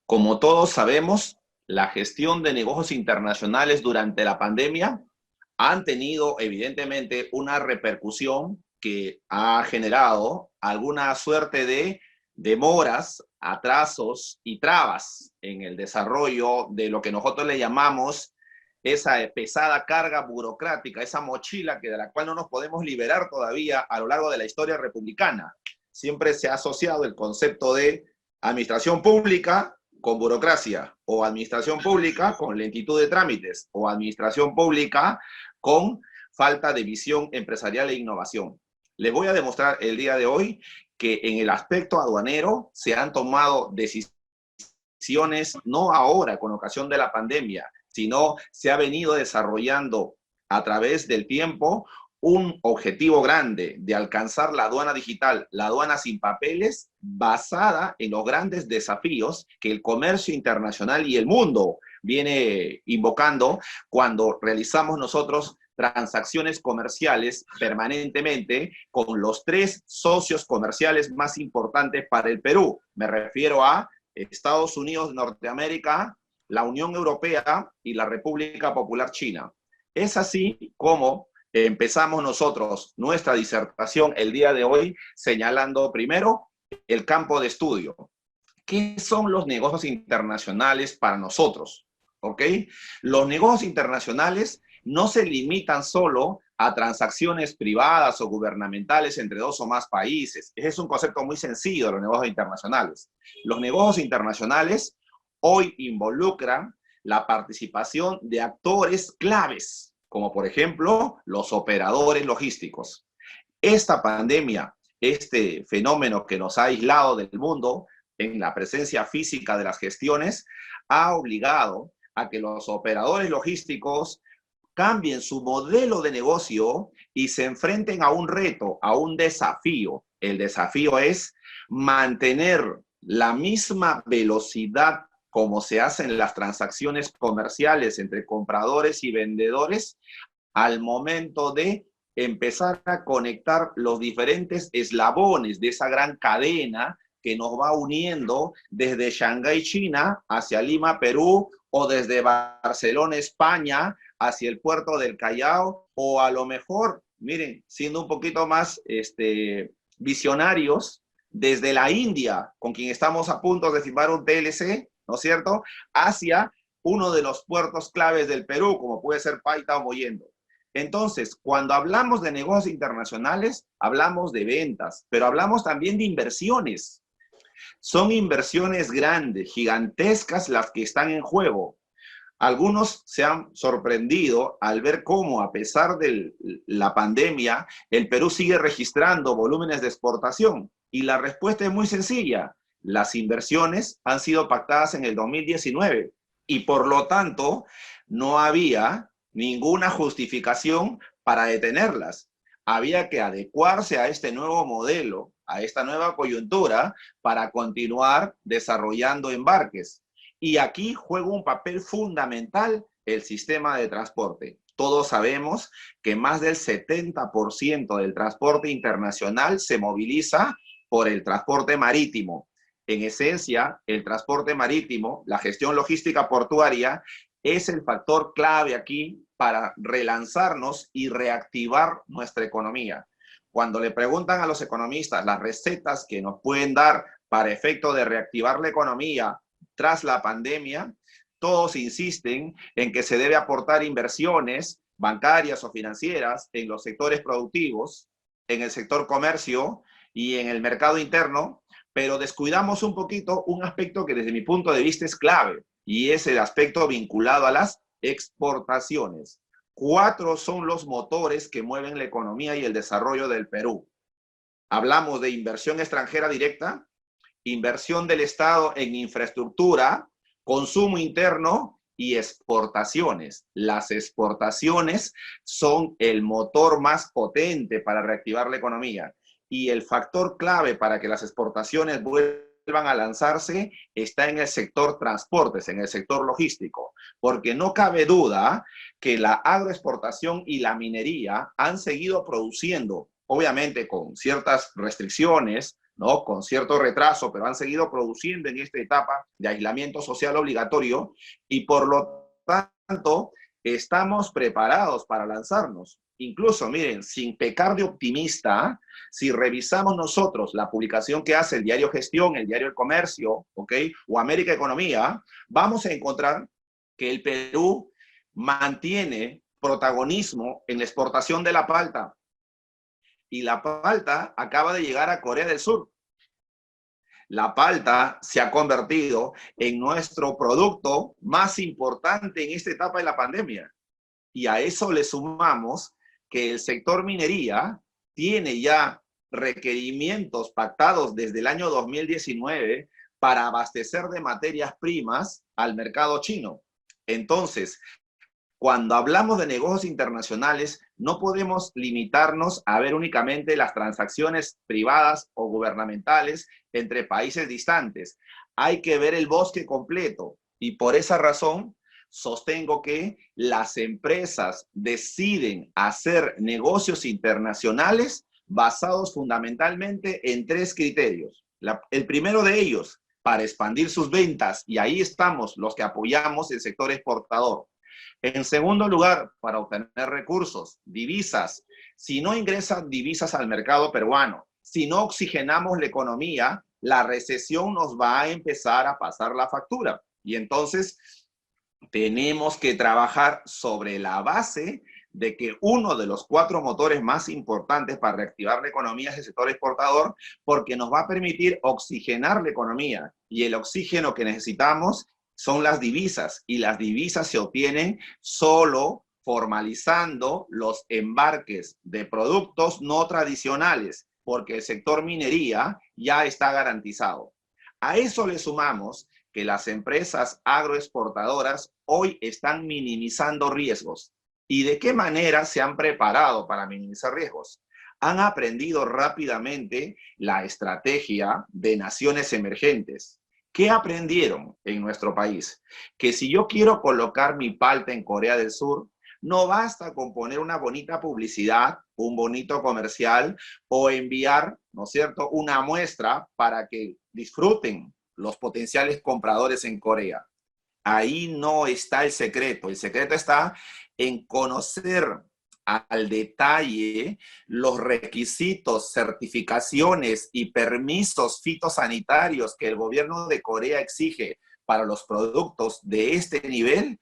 Como todos sabemos, la gestión de negocios internacionales durante la pandemia han tenido evidentemente una repercusión que ha generado alguna suerte de demoras, atrasos y trabas en el desarrollo de lo que nosotros le llamamos esa pesada carga burocrática, esa mochila de la cual no nos podemos liberar todavía a lo largo de la historia republicana. Siempre se ha asociado el concepto de administración pública con burocracia, o administración pública con lentitud de trámites, o administración pública con falta de visión empresarial e innovación. Les voy a demostrar el día de hoy que en el aspecto aduanero se han tomado decisiones, no ahora con ocasión de la pandemia, sino se ha venido desarrollando a través del tiempo un objetivo grande de alcanzar la aduana digital, la aduana sin papeles, basada en los grandes desafíos que el comercio internacional y el mundo viene invocando cuando realizamos nosotros transacciones comerciales permanentemente con los 3 socios comerciales más importantes para el Perú. Me refiero a Estados Unidos de Norteamérica, la Unión Europea y la República Popular China. Es así como empezamos nosotros nuestra disertación el día de hoy señalando primero el campo de estudio. ¿Qué son los negocios internacionales para nosotros? ¿Ok? Los negocios internacionales no se limitan solo a transacciones privadas o gubernamentales entre 2 o más países. Ese es un concepto muy sencillo de los negocios internacionales. Los negocios internacionales hoy involucran la participación de actores claves, como por ejemplo los operadores logísticos. Esta pandemia, este fenómeno que nos ha aislado del mundo en la presencia física de las gestiones, ha obligado a que los operadores logísticos cambien su modelo de negocio y se enfrenten a un reto, a un desafío. El desafío es mantener la misma velocidad como se hacen las transacciones comerciales entre compradores y vendedores al momento de empezar a conectar los diferentes eslabones de esa gran cadena que nos va uniendo desde Shanghái, China, hacia Lima, Perú, o desde Barcelona, España, hacia el puerto del Callao, o a lo mejor, miren, siendo un poquito más visionarios, desde la India, con quien estamos a punto de firmar un TLC, ¿no es cierto?, hacia uno de los puertos claves del Perú, como puede ser Paita o Mollendo. Entonces, cuando hablamos de negocios internacionales, hablamos de ventas, pero hablamos también de inversiones. Son inversiones grandes, gigantescas las que están en juego. Algunos se han sorprendido al ver cómo, a pesar de la pandemia, el Perú sigue registrando volúmenes de exportación. Y la respuesta es muy sencilla. Las inversiones han sido pactadas en el 2019 y por lo tanto no había ninguna justificación para detenerlas. Había que adecuarse a este nuevo modelo, a esta nueva coyuntura, para continuar desarrollando embarques. Y aquí juega un papel fundamental el sistema de transporte. Todos sabemos que más del 70% del transporte internacional se moviliza por el transporte marítimo. En esencia, el transporte marítimo, la gestión logística portuaria, es el factor clave aquí para relanzarnos y reactivar nuestra economía. Cuando le preguntan a los economistas las recetas que nos pueden dar para efecto de reactivar la economía tras la pandemia, todos insisten en que se debe aportar inversiones bancarias o financieras en los sectores productivos, en el sector comercio y en el mercado interno, pero descuidamos un poquito un aspecto que desde mi punto de vista es clave, y es el aspecto vinculado a las exportaciones. 4 son los motores que mueven la economía y el desarrollo del Perú. Hablamos de inversión extranjera directa, inversión del Estado en infraestructura, consumo interno y exportaciones. Las exportaciones son el motor más potente para reactivar la economía. Y el factor clave para que las exportaciones vuelvan a lanzarse está en el sector transportes, en el sector logístico, porque no cabe duda que la agroexportación y la minería han seguido produciendo, obviamente con ciertas restricciones, ¿no? Con cierto retraso, pero han seguido produciendo en esta etapa de aislamiento social obligatorio y por lo tanto estamos preparados para lanzarnos. Incluso, miren, sin pecar de optimista, si revisamos nosotros la publicación que hace el diario Gestión, el diario El Comercio, ¿ok? O América Economía, vamos a encontrar que el Perú mantiene protagonismo en la exportación de la palta. Y la palta acaba de llegar a Corea del Sur. La palta se ha convertido en nuestro producto más importante en esta etapa de la pandemia. Y a eso le sumamos que el sector minería tiene ya requerimientos pactados desde el año 2019 para abastecer de materias primas al mercado chino. Entonces, cuando hablamos de negocios internacionales, no podemos limitarnos a ver únicamente las transacciones privadas o gubernamentales entre países distantes. Hay que ver el bosque completo y por esa razón sostengo que las empresas deciden hacer negocios internacionales basados fundamentalmente en 3 criterios. El primero de ellos, para expandir sus ventas, y ahí estamos los que apoyamos el sector exportador. En segundo lugar, para obtener recursos, divisas. Si no ingresan divisas al mercado peruano, si no oxigenamos la economía, la recesión nos va a empezar a pasar la factura. Y entonces tenemos que trabajar sobre la base de que uno de los 4 motores más importantes para reactivar la economía es el sector exportador, porque nos va a permitir oxigenar la economía. Y el oxígeno que necesitamos son las divisas, y las divisas se obtienen solo formalizando los embarques de productos no tradicionales, porque el sector minería ya está garantizado. A eso le sumamos que las empresas agroexportadoras hoy están minimizando riesgos. ¿Y de qué manera se han preparado para minimizar riesgos? Han aprendido rápidamente la estrategia de naciones emergentes. ¿Qué aprendieron en nuestro país? Que si yo quiero colocar mi palta en Corea del Sur, no basta con poner una bonita publicidad, un bonito comercial o enviar, ¿no es cierto?, una muestra para que disfruten los potenciales compradores en Corea. Ahí no está el secreto. El secreto está en conocer al detalle los requisitos, certificaciones y permisos fitosanitarios que el gobierno de Corea exige para los productos de este nivel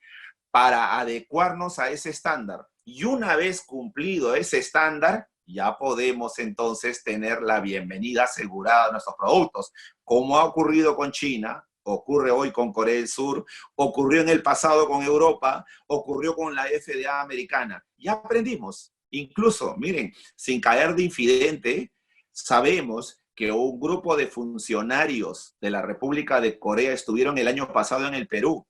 para adecuarnos a ese estándar. Y una vez cumplido ese estándar, ya podemos entonces tener la bienvenida asegurada a nuestros productos, como ha ocurrido con China, ocurre hoy con Corea del Sur, ocurrió en el pasado con Europa, ocurrió con la FDA americana. Ya aprendimos. Incluso, miren, sin caer de infidente, sabemos que un grupo de funcionarios de la República de Corea estuvieron el año pasado en el Perú.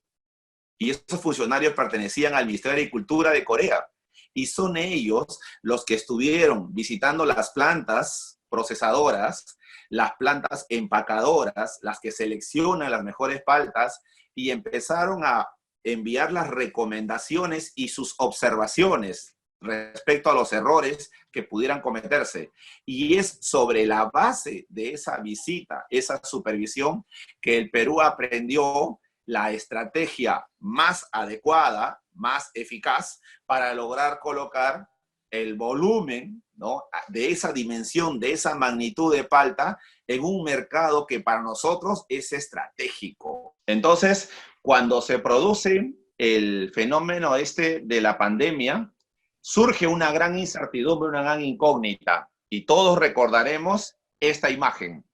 Y esos funcionarios pertenecían al Ministerio de Agricultura de Corea. Y son ellos los que estuvieron visitando las plantas procesadoras, las plantas empacadoras, las que seleccionan las mejores paltas, y empezaron a enviar las recomendaciones y sus observaciones respecto a los errores que pudieran cometerse. Y es sobre la base de esa visita, esa supervisión, que el Perú aprendió la estrategia más adecuada, más eficaz para lograr colocar el volumen, ¿no?, de esa dimensión, de esa magnitud de palta en un mercado que para nosotros es estratégico. Entonces, cuando se produce el fenómeno de la pandemia, surge una gran incertidumbre, una gran incógnita, y todos recordaremos esta imagen,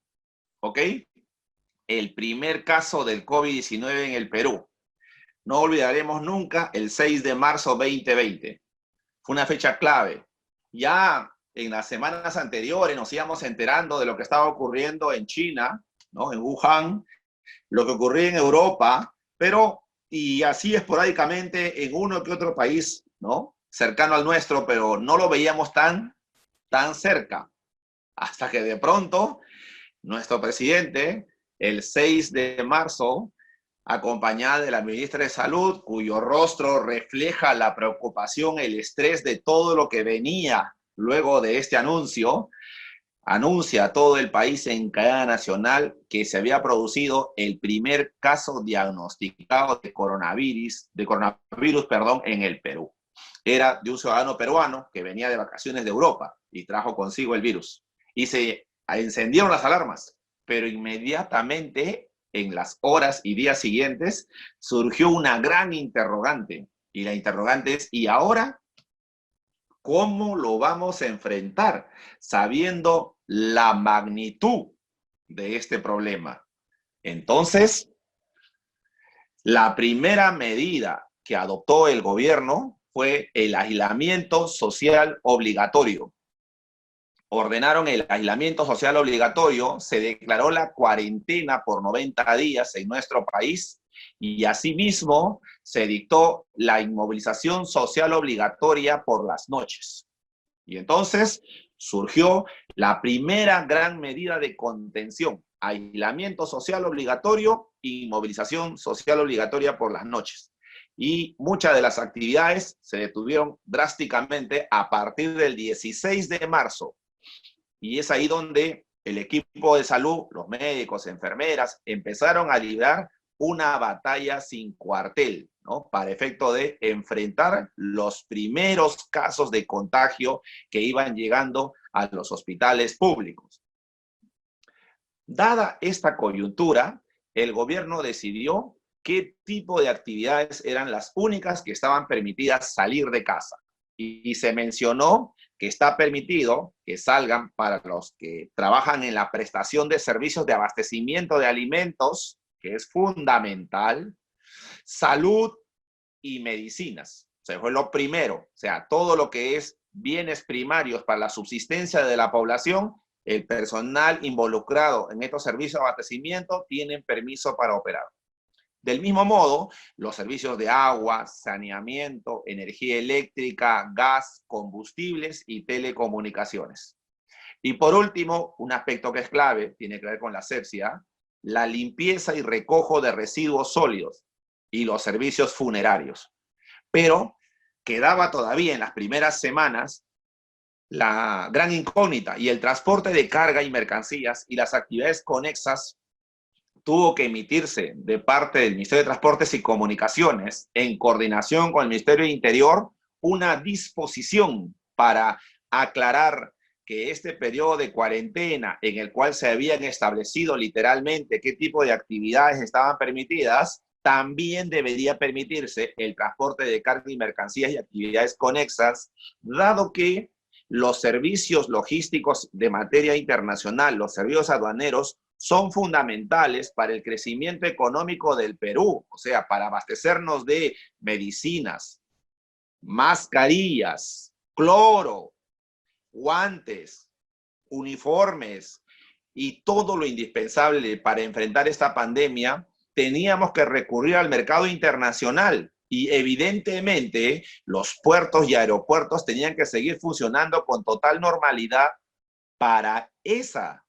¿ok? El primer caso del COVID-19 en el Perú. No olvidaremos nunca el 6 de marzo 2020. Fue una fecha clave. Ya en las semanas anteriores nos íbamos enterando de lo que estaba ocurriendo en China, ¿no?, en Wuhan, lo que ocurría en Europa, pero, y así esporádicamente en uno que otro país, ¿no?, cercano al nuestro, pero no lo veíamos tan cerca. Hasta que de pronto nuestro presidente, el 6 de marzo, acompañada de la ministra de Salud, cuyo rostro refleja la preocupación, el estrés de todo lo que venía luego de este anuncio, anuncia a todo el país en cadena nacional que se había producido el primer caso diagnosticado de coronavirus, en el Perú. Era de un ciudadano peruano que venía de vacaciones de Europa y trajo consigo el virus. Y se encendieron las alarmas, pero inmediatamente, en las horas y días siguientes, surgió una gran interrogante. Y la interrogante es, ¿y ahora cómo lo vamos a enfrentar sabiendo la magnitud de este problema? Entonces, la primera medida que adoptó el gobierno fue el aislamiento social obligatorio. Ordenaron el aislamiento social obligatorio, se declaró la cuarentena por 90 días en nuestro país y asimismo se dictó la inmovilización social obligatoria por las noches. Y entonces surgió la primera gran medida de contención: aislamiento social obligatorio y movilización social obligatoria por las noches. Y muchas de las actividades se detuvieron drásticamente a partir del 16 de marzo. Y es ahí donde el equipo de salud, los médicos, enfermeras, empezaron a librar una batalla sin cuartel, ¿no? Para efecto de enfrentar los primeros casos de contagio que iban llegando a los hospitales públicos. Dada esta coyuntura, el gobierno decidió qué tipo de actividades eran las únicas que estaban permitidas salir de casa. Y se mencionó que está permitido que salgan para los que trabajan en la prestación de servicios de abastecimiento de alimentos, que es fundamental, salud y medicinas. O sea, fue lo primero. O sea, todo lo que es bienes primarios para la subsistencia de la población, el personal involucrado en estos servicios de abastecimiento tienen permiso para operar. Del mismo modo, los servicios de agua, saneamiento, energía eléctrica, gas, combustibles y telecomunicaciones. Y por último, un aspecto que es clave, tiene que ver con la asepsia, la limpieza y recojo de residuos sólidos y los servicios funerarios. Pero quedaba todavía en las primeras semanas la gran incógnita, y el transporte de carga y mercancías y las actividades conexas tuvo que emitirse de parte del Ministerio de Transportes y Comunicaciones, en coordinación con el Ministerio de Interior, una disposición para aclarar que este periodo de cuarentena, en el cual se habían establecido literalmente qué tipo de actividades estaban permitidas, también debería permitirse el transporte de carga y mercancías y actividades conexas, dado que los servicios logísticos de materia internacional, los servicios aduaneros, son fundamentales para el crecimiento económico del Perú, o sea, para abastecernos de medicinas, mascarillas, cloro, guantes, uniformes y todo lo indispensable para enfrentar esta pandemia. Teníamos que recurrir al mercado internacional y evidentemente los puertos y aeropuertos tenían que seguir funcionando con total normalidad para esa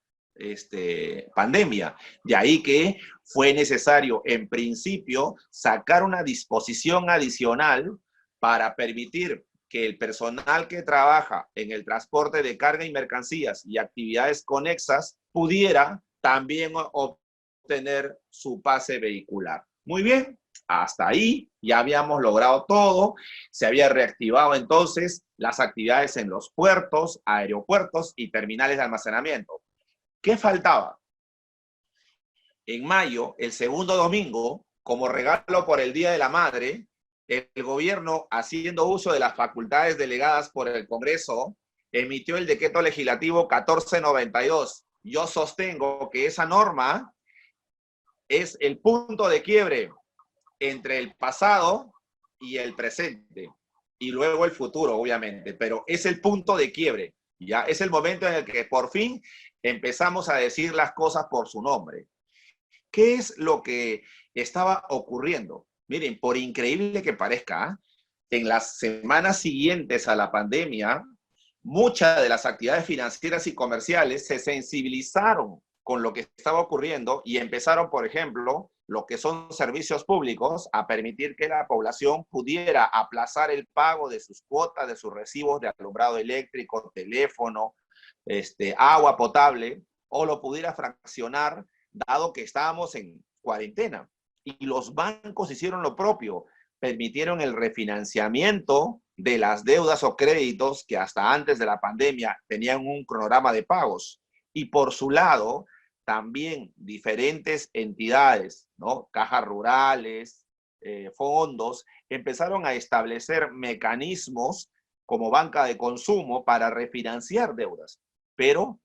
pandemia. De ahí que fue necesario, en principio, sacar una disposición adicional para permitir que el personal que trabaja en el transporte de carga y mercancías y actividades conexas pudiera también obtener su pase vehicular. Muy bien, hasta ahí ya habíamos logrado todo. Se había reactivado entonces las actividades en los puertos, aeropuertos y terminales de almacenamiento. ¿Qué faltaba? En mayo, el segundo domingo, como regalo por el Día de la Madre, el gobierno, haciendo uso de las facultades delegadas por el Congreso, emitió el decreto legislativo 1492. Yo sostengo que esa norma es el punto de quiebre entre el pasado y el presente, y luego el futuro, obviamente, pero es el punto de quiebre, ya es el momento en el que por fin empezamos a decir las cosas por su nombre. ¿Qué es lo que estaba ocurriendo? Miren, por increíble que parezca, en las semanas siguientes a la pandemia, muchas de las actividades financieras y comerciales se sensibilizaron con lo que estaba ocurriendo y empezaron, por ejemplo, lo que son servicios públicos, a permitir que la población pudiera aplazar el pago de sus cuotas, de sus recibos de alumbrado eléctrico, teléfono, agua potable o lo pudiera fraccionar, dado que estábamos en cuarentena. Y los bancos hicieron lo propio, permitieron el refinanciamiento de las deudas o créditos que hasta antes de la pandemia tenían un cronograma de pagos. Y por su lado, también diferentes entidades, ¿no? Cajas rurales, fondos, empezaron a establecer mecanismos como banca de consumo para refinanciar deudas. Pero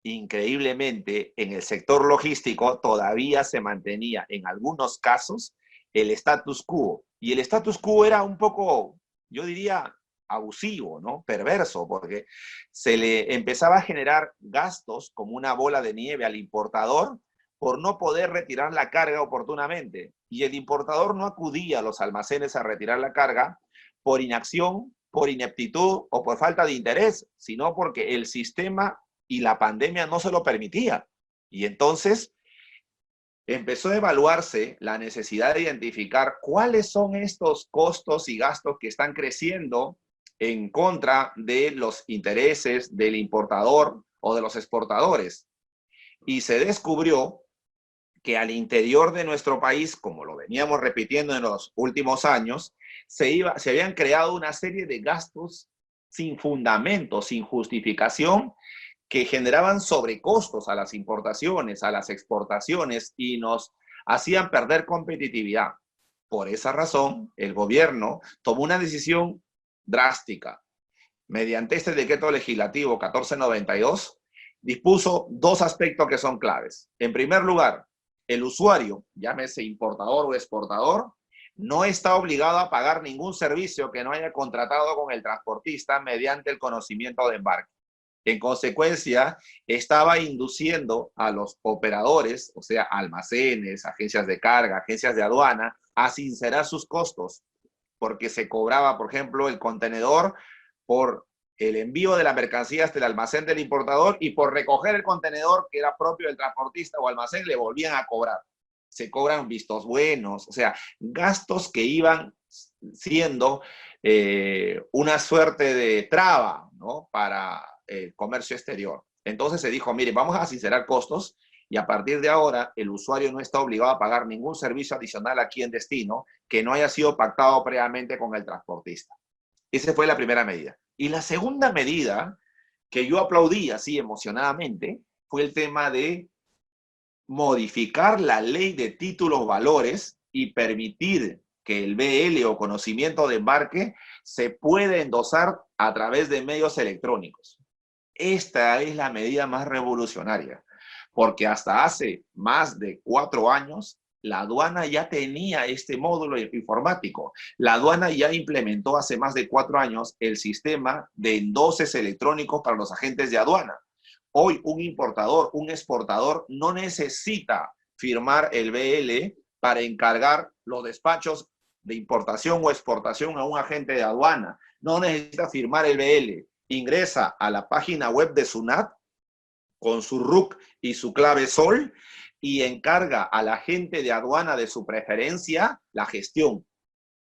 increíblemente, en el sector logístico todavía se mantenía en algunos casos el status quo. Y el status quo era un poco, yo diría, abusivo, ¿no? Perverso, porque se le empezaba a generar gastos como una bola de nieve al importador por no poder retirar la carga oportunamente. Y el importador no acudía a los almacenes a retirar la carga por inacción, por ineptitud o por falta de interés, sino porque el sistema y la pandemia no se lo permitía. Y entonces empezó a evaluarse la necesidad de identificar cuáles son estos costos y gastos que están creciendo en contra de los intereses del importador o de los exportadores. Y se descubrió que al interior de nuestro país, como lo veníamos repitiendo en los últimos años, se habían creado una serie de gastos sin fundamento, sin justificación, que generaban sobrecostos a las importaciones, a las exportaciones y nos hacían perder competitividad. Por esa razón, el gobierno tomó una decisión drástica. Mediante este decreto legislativo 1492, dispuso dos aspectos que son claves. En primer lugar, el usuario, llámese importador o exportador, no está obligado a pagar ningún servicio que no haya contratado con el transportista mediante el conocimiento de embarque. En consecuencia, estaba induciendo a los operadores, o sea, almacenes, agencias de carga, agencias de aduana, a sincerar sus costos, porque se cobraba, por ejemplo, el contenedor por el envío de la mercancía hasta el almacén del importador y por recoger el contenedor que era propio del transportista o almacén le volvían a cobrar. Se cobran vistos buenos, o sea, gastos que iban siendo una suerte de traba, ¿no? Para el comercio exterior. Entonces se dijo, mire, vamos a sincerar costos y a partir de ahora el usuario no está obligado a pagar ningún servicio adicional aquí en destino que no haya sido pactado previamente con el transportista. Esa fue la primera medida. Y la segunda medida, que yo aplaudí así emocionadamente, fue el tema de modificar la ley de títulos valores y permitir que el BL o conocimiento de embarque se pueda endosar a través de medios electrónicos. Esta es la medida más revolucionaria, porque hasta hace más de 4 años la aduana ya tenía este módulo informático. La aduana ya implementó hace más de 4 años el sistema de endoses electrónicos para los agentes de aduana. Hoy un importador, un exportador no necesita firmar el BL para encargar los despachos de importación o exportación a un agente de aduana. No necesita firmar el BL. Ingresa a la página web de SUNAT con su RUC y su clave SOL y encarga al agente de aduana de su preferencia la gestión.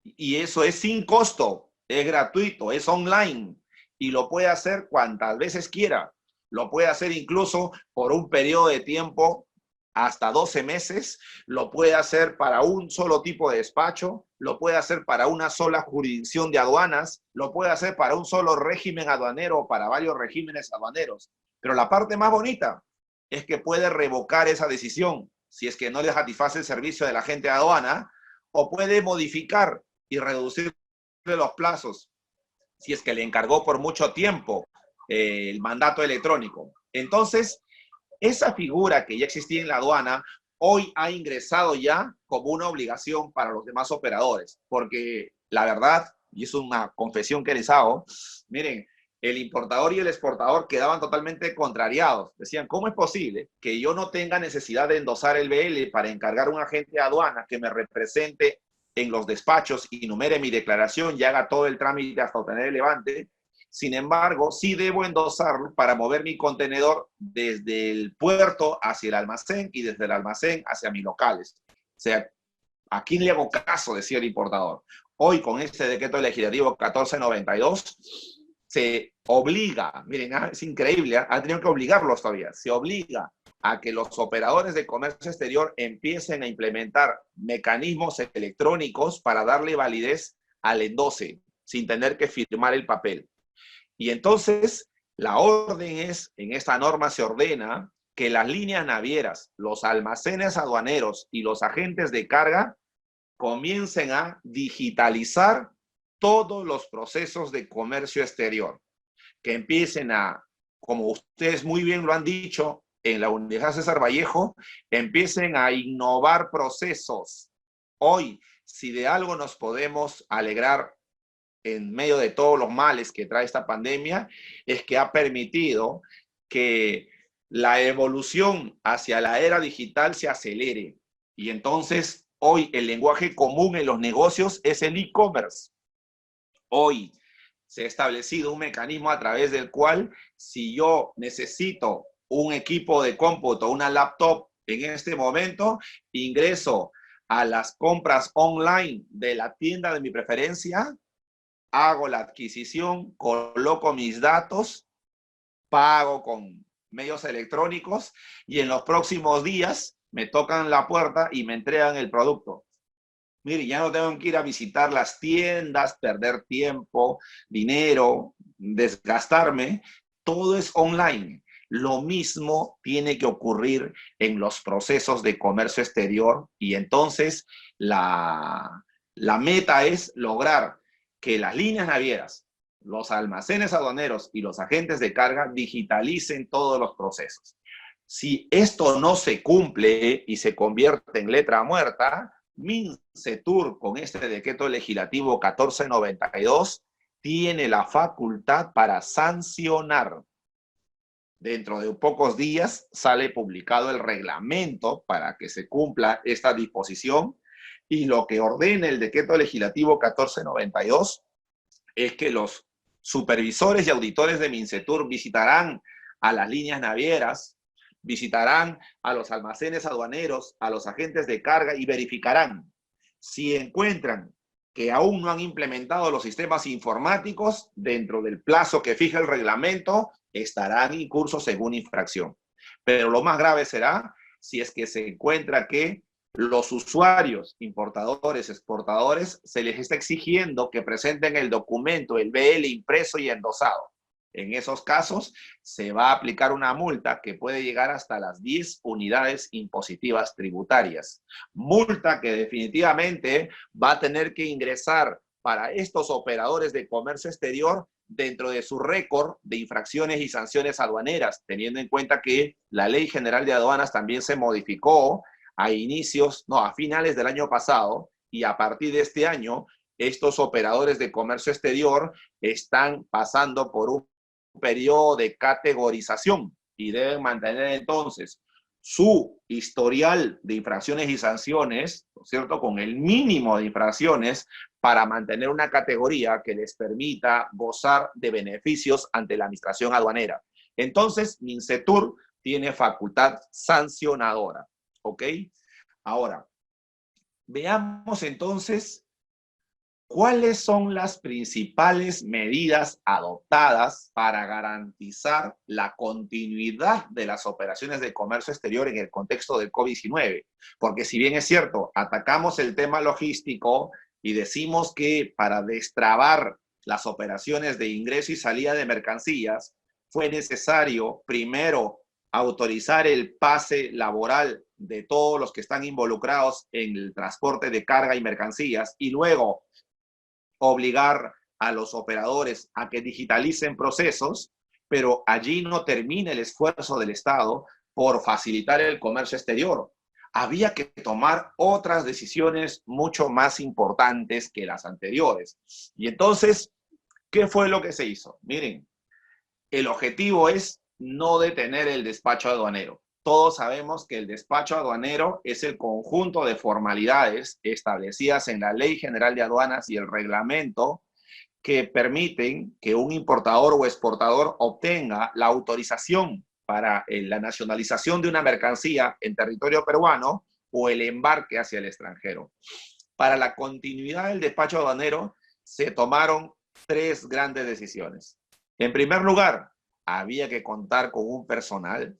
Y eso es sin costo, es gratuito, es online y lo puede hacer cuantas veces quiera. Lo puede hacer incluso por un periodo de tiempo hasta 12 meses, lo puede hacer para un solo tipo de despacho, lo puede hacer para una sola jurisdicción de aduanas, lo puede hacer para un solo régimen aduanero o para varios regímenes aduaneros. Pero la parte más bonita es que puede revocar esa decisión si es que no le satisface el servicio del agente de aduana o puede modificar y reducir los plazos si es que le encargó por mucho tiempo el mandato electrónico. Entonces, esa figura que ya existía en la aduana, hoy ha ingresado ya como una obligación para los demás operadores, porque la verdad, y es una confesión que les hago, miren, el importador y el exportador quedaban totalmente contrariados. Decían, ¿cómo es posible que yo no tenga necesidad de endosar el BL para encargar a un agente de aduana que me represente en los despachos y numere mi declaración y haga todo el trámite hasta obtener el levante? Sin embargo, sí debo endosarlo para mover mi contenedor desde el puerto hacia el almacén y desde el almacén hacia mis locales. O sea, ¿a quién le hago caso? Decía el importador. Hoy, con este decreto legislativo 1492, se obliga, miren, es increíble, han tenido que obligarlos todavía, se obliga a que los operadores de comercio exterior empiecen a implementar mecanismos electrónicos para darle validez al endose, sin tener que firmar el papel. Y entonces, la orden es, en esta norma se ordena que las líneas navieras, los almacenes aduaneros y los agentes de carga comiencen a digitalizar todos los procesos de comercio exterior, que empiecen a, como ustedes muy bien lo han dicho en la Universidad César Vallejo, empiecen a innovar procesos. Hoy, si de algo nos podemos alegrar en medio de todos los males que trae esta pandemia, es que ha permitido que la evolución hacia la era digital se acelere. Y entonces, hoy el lenguaje común en los negocios es el e-commerce. Hoy se ha establecido un mecanismo a través del cual, si yo necesito un equipo de cómputo, una laptop en este momento, ingreso a las compras online de la tienda de mi preferencia, hago la adquisición, coloco mis datos, pago con medios electrónicos y en los próximos días me tocan la puerta y me entregan el producto. Mire, ya no tengo que ir a visitar las tiendas, perder tiempo, dinero, desgastarme. Todo es online. Lo mismo tiene que ocurrir en los procesos de comercio exterior y entonces la meta es lograr que las líneas navieras, los almacenes aduaneros y los agentes de carga digitalicen todos los procesos. Si esto no se cumple y se convierte en letra muerta, MINCETUR, con este decreto legislativo 1492, tiene la facultad para sancionar. Dentro de pocos días sale publicado el reglamento para que se cumpla esta disposición y lo que ordena el decreto legislativo 1492 es que los supervisores y auditores de MINCETUR visitarán a las líneas navieras, visitarán a los almacenes aduaneros, a los agentes de carga y verificarán si encuentran que aún no han implementado los sistemas informáticos dentro del plazo que fija el reglamento, estarán incursos en una infracción. Pero lo más grave será si es que se encuentra que los usuarios, importadores, exportadores, se les está exigiendo que presenten el documento, el BL impreso y endosado. En esos casos, se va a aplicar una multa que puede llegar hasta las 10 unidades impositivas tributarias. Multa que definitivamente va a tener que ingresar para estos operadores de comercio exterior dentro de su récord de infracciones y sanciones aduaneras, teniendo en cuenta que la Ley General de Aduanas también se modificó a finales del año pasado, y a partir de este año, estos operadores de comercio exterior están pasando por un periodo de categorización y deben mantener entonces su historial de infracciones y sanciones, ¿no es cierto?, con el mínimo de infracciones para mantener una categoría que les permita gozar de beneficios ante la administración aduanera. Entonces, MINCETUR tiene facultad sancionadora, ¿ok? Ahora, veamos entonces ¿cuáles son las principales medidas adoptadas para garantizar la continuidad de las operaciones de comercio exterior en el contexto del COVID-19? Porque si bien es cierto, atacamos el tema logístico y decimos que para destrabar las operaciones de ingreso y salida de mercancías fue necesario primero autorizar el pase laboral de todos los que están involucrados en el transporte de carga y mercancías y luego obligar a los operadores a que digitalicen procesos, pero allí no termina el esfuerzo del Estado por facilitar el comercio exterior. Había que tomar otras decisiones mucho más importantes que las anteriores. Y entonces, ¿qué fue lo que se hizo? Miren, el objetivo es no detener el despacho aduanero. Todos sabemos que el despacho aduanero es el conjunto de formalidades establecidas en la Ley General de Aduanas y el reglamento que permiten que un importador o exportador obtenga la autorización para la nacionalización de una mercancía en territorio peruano o el embarque hacia el extranjero. Para la continuidad del despacho aduanero se tomaron tres grandes decisiones. En primer lugar, había que contar con un personal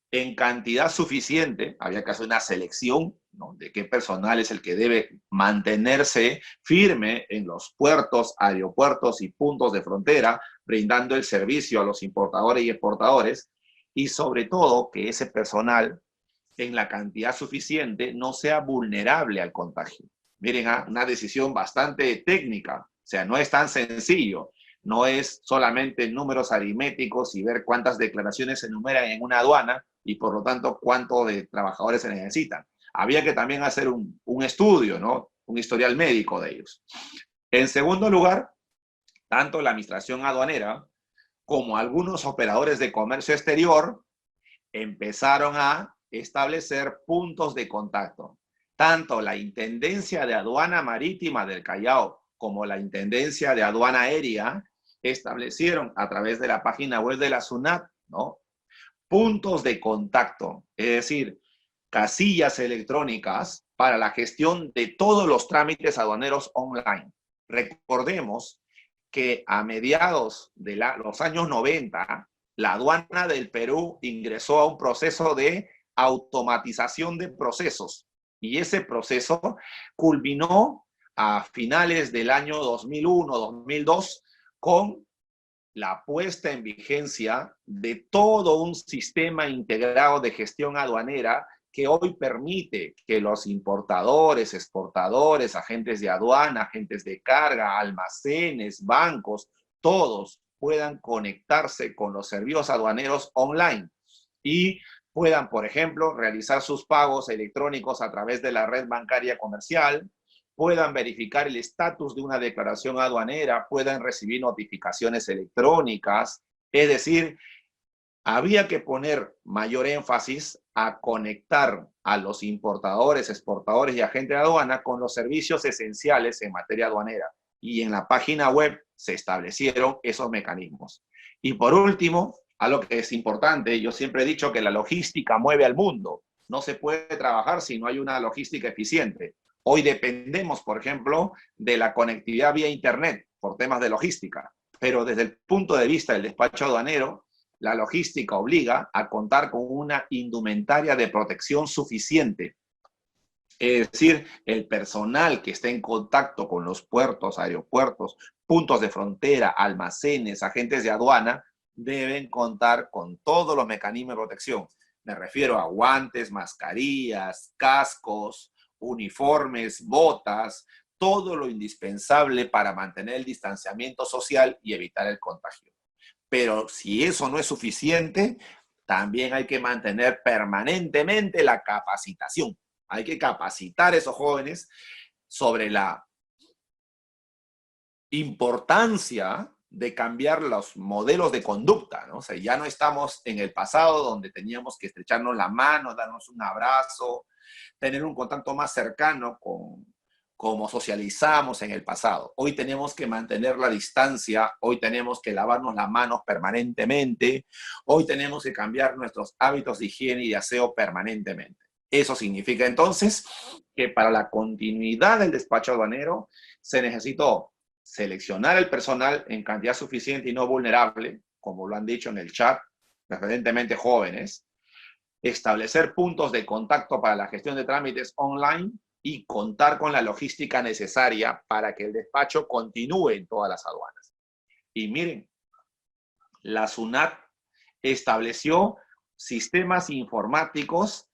en cantidad suficiente, había que hacer una selección, ¿no?, de qué personal es el que debe mantenerse firme en los puertos, aeropuertos y puntos de frontera, brindando el servicio a los importadores y exportadores, y sobre todo que ese personal en la cantidad suficiente no sea vulnerable al contagio. Miren, una decisión bastante técnica, o sea, no es tan sencillo, no es solamente números aritméticos y ver cuántas declaraciones se enumeran en una aduana y por lo tanto cuánto de trabajadores se necesitan. Había que también hacer un estudio, ¿no?, un historial médico de ellos. En segundo lugar, tanto la administración aduanera como algunos operadores de comercio exterior empezaron a establecer puntos de contacto. Tanto la Intendencia de Aduana Marítima del Callao como la Intendencia de Aduana Aérea establecieron a través de la página web de la SUNAT, ¿no?, puntos de contacto, es decir, casillas electrónicas para la gestión de todos los trámites aduaneros online. Recordemos que a mediados de los años 90, la aduana del Perú ingresó a un proceso de automatización de procesos y ese proceso culminó a finales del año 2001-2002 con la puesta en vigencia de todo un sistema integrado de gestión aduanera que hoy permite que los importadores, exportadores, agentes de aduana, agentes de carga, almacenes, bancos, todos puedan conectarse con los servicios aduaneros online y puedan, por ejemplo, realizar sus pagos electrónicos a través de la red bancaria comercial, puedan verificar el estatus de una declaración aduanera, puedan recibir notificaciones electrónicas. Es decir, había que poner mayor énfasis a conectar a los importadores, exportadores y agentes de aduana con los servicios esenciales en materia aduanera. Y en la página web se establecieron esos mecanismos. Y por último, algo que es importante, yo siempre he dicho que la logística mueve al mundo. No se puede trabajar si no hay una logística eficiente. Hoy dependemos, por ejemplo, de la conectividad vía Internet por temas de logística, pero desde el punto de vista del despacho aduanero, la logística obliga a contar con una indumentaria de protección suficiente. Es decir, el personal que esté en contacto con los puertos, aeropuertos, puntos de frontera, almacenes, agentes de aduana, deben contar con todos los mecanismos de protección. Me refiero a guantes, mascarillas, cascos, uniformes, botas, todo lo indispensable para mantener el distanciamiento social y evitar el contagio. Pero si eso no es suficiente, también hay que mantener permanentemente la capacitación. Hay que capacitar a esos jóvenes sobre la importancia de cambiar los modelos de conducta, ¿no? O sea, ya no estamos en el pasado donde teníamos que estrecharnos la mano, darnos un abrazo, tener un contacto más cercano con como socializamos en el pasado. Hoy tenemos que mantener la distancia, hoy tenemos que lavarnos las manos permanentemente, hoy tenemos que cambiar nuestros hábitos de higiene y de aseo permanentemente. Eso significa entonces que para la continuidad del despacho aduanero se necesitó seleccionar el personal en cantidad suficiente y no vulnerable, como lo han dicho en el chat, preferentemente jóvenes, establecer puntos de contacto para la gestión de trámites online y contar con la logística necesaria para que el despacho continúe en todas las aduanas. Y miren, la SUNAT estableció sistemas informáticos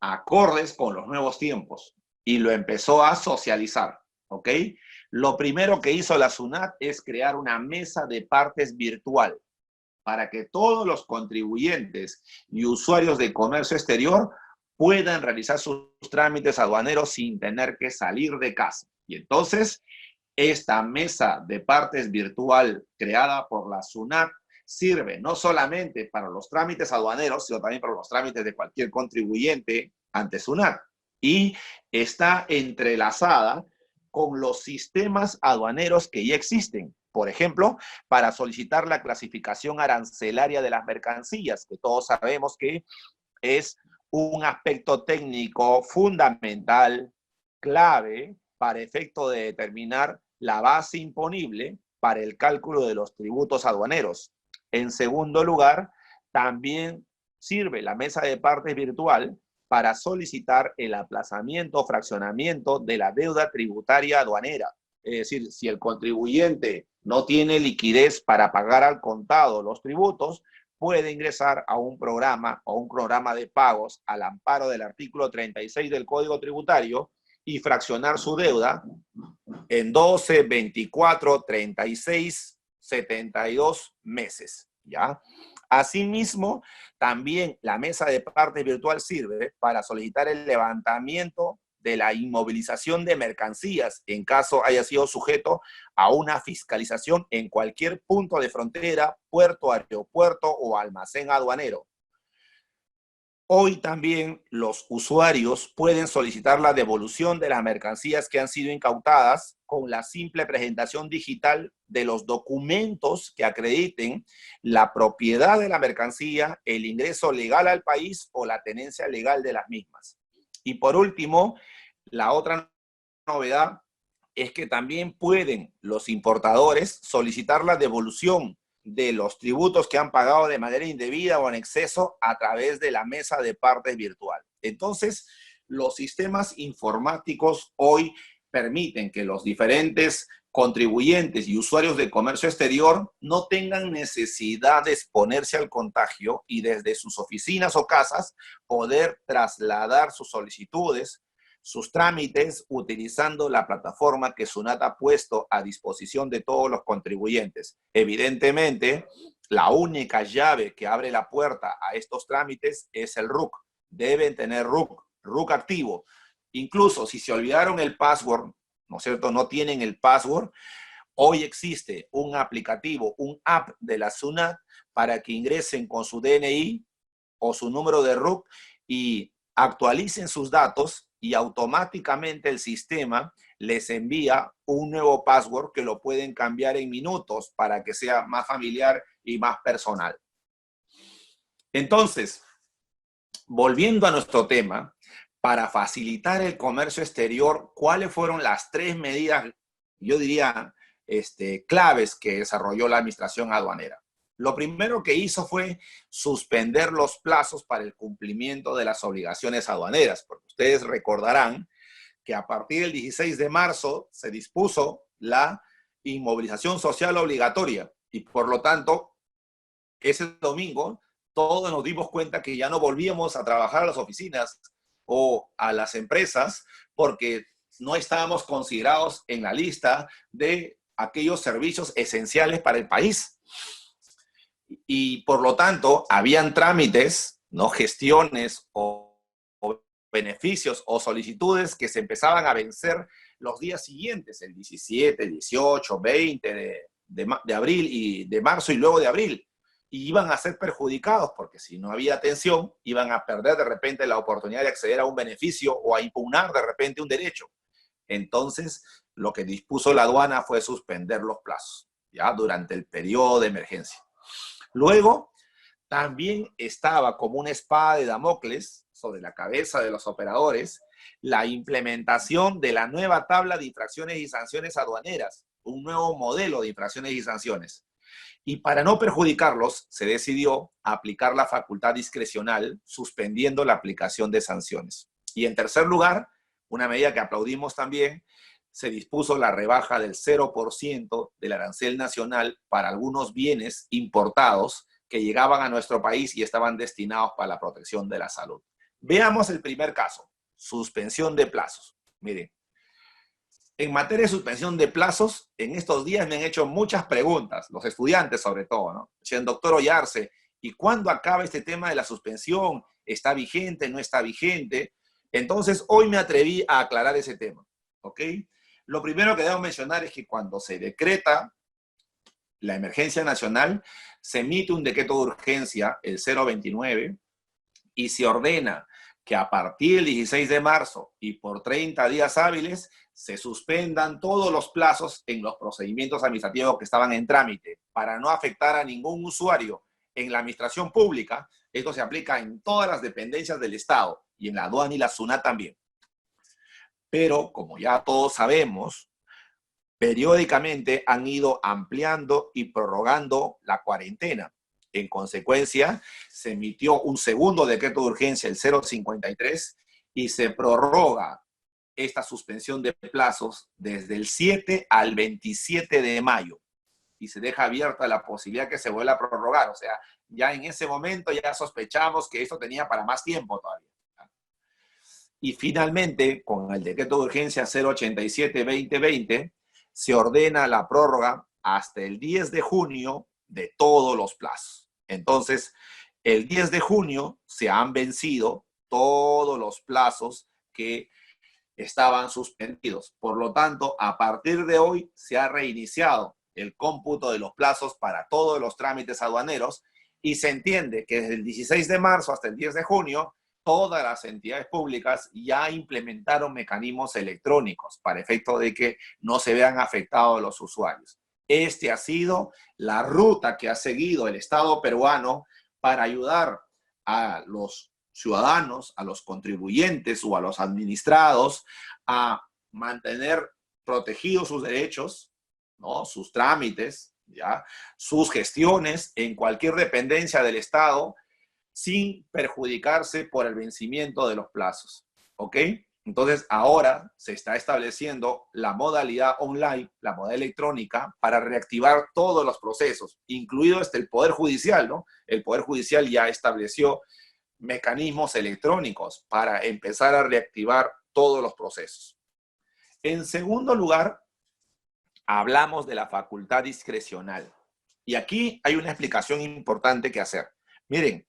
acordes con los nuevos tiempos y lo empezó a socializar, ¿ok? Lo primero que hizo la SUNAT es crear una mesa de partes virtual para que todos los contribuyentes y usuarios de comercio exterior puedan realizar sus trámites aduaneros sin tener que salir de casa. Y entonces, esta mesa de partes virtual creada por la SUNAT sirve no solamente para los trámites aduaneros, sino también para los trámites de cualquier contribuyente ante SUNAT. Y está entrelazada con los sistemas aduaneros que ya existen. Por ejemplo, para solicitar la clasificación arancelaria de las mercancías, que todos sabemos que es un aspecto técnico fundamental, clave, para efecto de determinar la base imponible para el cálculo de los tributos aduaneros. En segundo lugar, también sirve la mesa de partes virtual para solicitar el aplazamiento o fraccionamiento de la deuda tributaria aduanera. Es decir, si el contribuyente no tiene liquidez para pagar al contado los tributos, puede ingresar a un programa o un programa de pagos al amparo del artículo 36 del Código Tributario y fraccionar su deuda en 12, 24, 36, 72 meses, ¿ya? Asimismo, también la mesa de partes virtual sirve para solicitar el levantamiento de la inmovilización de mercancías en caso haya sido sujeto a una fiscalización en cualquier punto de frontera, puerto, aeropuerto o almacén aduanero. Hoy también los usuarios pueden solicitar la devolución de las mercancías que han sido incautadas con la simple presentación digital de los documentos que acrediten la propiedad de la mercancía, el ingreso legal al país o la tenencia legal de las mismas. Y por último, la otra novedad es que también pueden los importadores solicitar la devolución de los tributos que han pagado de manera indebida o en exceso a través de la mesa de partes virtual. Entonces, los sistemas informáticos hoy permiten que los diferentes contribuyentes y usuarios de comercio exterior no tengan necesidad de exponerse al contagio y desde sus oficinas o casas poder trasladar sus solicitudes, sus trámites, utilizando la plataforma que SUNAT ha puesto a disposición de todos los contribuyentes. Evidentemente, la única llave que abre la puerta a estos trámites es el RUC. Deben tener RUC activo. Incluso si se olvidaron el password, ¿no es cierto? No tienen el password. Hoy existe un aplicativo, un app de la SUNAT para que ingresen con su DNI o su número de RUC y actualicen sus datos y automáticamente el sistema les envía un nuevo password que lo pueden cambiar en minutos para que sea más familiar y más personal. Entonces, volviendo a nuestro tema, para facilitar el comercio exterior, ¿cuáles fueron las 3 medidas, yo diría, claves que desarrolló la administración aduanera? Lo primero que hizo fue suspender los plazos para el cumplimiento de las obligaciones aduaneras, porque ustedes recordarán que a partir del 16 de marzo se dispuso la inmovilización social obligatoria y por lo tanto, ese domingo todos nos dimos cuenta que ya no volvíamos a trabajar a las oficinas o a las empresas porque no estábamos considerados en la lista de aquellos servicios esenciales para el país. Y por lo tanto, habían trámites, ¿no? Gestiones o beneficios o solicitudes que se empezaban a vencer los días siguientes, el 17, 18, 20 de abril y de marzo y luego de abril. Y iban a ser perjudicados porque si no había atención, iban a perder de repente la oportunidad de acceder a un beneficio o a impugnar de repente un derecho. Entonces, lo que dispuso la aduana fue suspender los plazos, ¿ya? Durante el periodo de emergencia. Luego, también estaba como una espada de Damocles sobre la cabeza de los operadores la implementación de la nueva tabla de infracciones y sanciones aduaneras, un nuevo modelo de infracciones y sanciones. Y para no perjudicarlos, se decidió aplicar la facultad discrecional, suspendiendo la aplicación de sanciones. Y en tercer lugar, una medida que aplaudimos también, se dispuso la rebaja del 0% del arancel nacional para algunos bienes importados que llegaban a nuestro país y estaban destinados para la protección de la salud. Veamos el primer caso, suspensión de plazos. Miren, en materia de suspensión de plazos, en estos días me han hecho muchas preguntas, los estudiantes sobre todo, ¿no? Dicen, doctor Ollarse, ¿y cuándo acaba este tema de la suspensión? ¿Está vigente? ¿No está vigente? Entonces, hoy me atreví a aclarar ese tema, ¿ok? Lo primero que debo mencionar es que cuando se decreta la emergencia nacional, se emite un decreto de urgencia, el 029, y se ordena que a partir del 16 de marzo y por 30 días hábiles se suspendan todos los plazos en los procedimientos administrativos que estaban en trámite para no afectar a ningún usuario en la administración pública. Esto se aplica en todas las dependencias del Estado y en la aduana y la SUNAT también. Pero, como ya todos sabemos, periódicamente han ido ampliando y prorrogando la cuarentena. En consecuencia, se emitió un segundo decreto de urgencia, el 053, y se prorroga esta suspensión de plazos desde el 7 al 27 de mayo. Y se deja abierta la posibilidad que se vuelva a prorrogar. O sea, ya en ese momento ya sospechamos que esto tenía para más tiempo todavía. Y finalmente, con el decreto de urgencia 087-2020, se ordena la prórroga hasta el 10 de junio de todos los plazos. Entonces, el 10 de junio se han vencido todos los plazos que estaban suspendidos. Por lo tanto, a partir de hoy se ha reiniciado el cómputo de los plazos para todos los trámites aduaneros y se entiende que desde el 16 de marzo hasta el 10 de junio, todas las entidades públicas ya implementaron mecanismos electrónicos para efecto de que no se vean afectados los usuarios. Este ha sido la ruta que ha seguido el Estado peruano para ayudar a los ciudadanos, a los contribuyentes o a los administrados a mantener protegidos sus derechos, ¿no? Sus trámites, ¿ya? Sus gestiones en cualquier dependencia del Estado sin perjudicarse por el vencimiento de los plazos, ¿ok? Entonces, ahora se está estableciendo la modalidad online, la modalidad electrónica, para reactivar todos los procesos, incluido el Poder Judicial, ¿no? El Poder Judicial ya estableció mecanismos electrónicos para empezar a reactivar todos los procesos. En segundo lugar, hablamos de la facultad discrecional. Y aquí hay una explicación importante que hacer. Miren,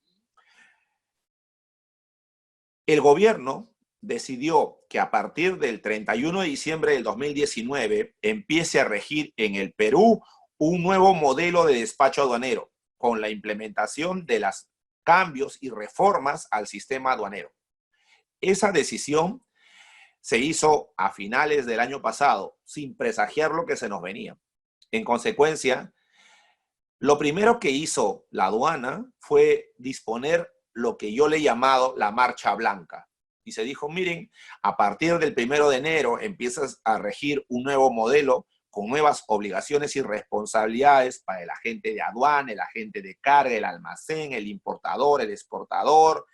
el gobierno decidió que a partir del 31 de diciembre del 2019 empiece a regir en el Perú un nuevo modelo de despacho aduanero con la implementación de los cambios y reformas al sistema aduanero. Esa decisión se hizo a finales del año pasado, sin presagiar lo que se nos venía. En consecuencia, lo primero que hizo la aduana fue disponer lo que yo le he llamado la marcha blanca. Y se dijo, miren, a partir del 1 de enero empiezas a regir un nuevo modelo con nuevas obligaciones y responsabilidades para el agente de aduana, el agente de carga, el almacén, el importador, el exportador,